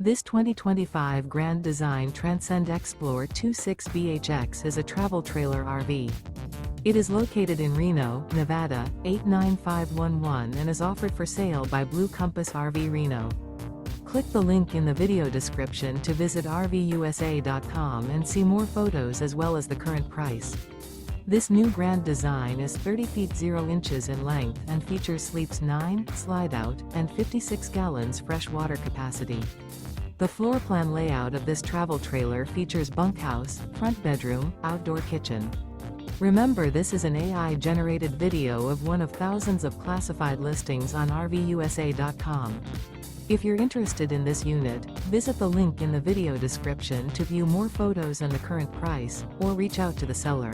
This 2025 Grand Design Transcend Xplor 26BHX is a travel trailer RV. It is located in Reno, Nevada, 89511 and is offered for sale by Blue Compass RV Reno. Click the link in the video description to visit RVUSA.com and see more photos as well as the current price. This new Grand Design is 30 feet 0 inches in length and features sleeps 9, slide-out, and 56 gallons fresh water capacity. The floor plan layout of this travel trailer features bunkhouse, front bedroom, outdoor kitchen. Remember, this is an AI-generated video of one of thousands of classified listings on RVUSA.com. If you're interested in this unit, visit the link in the video description to view more photos and the current price, or reach out to the seller.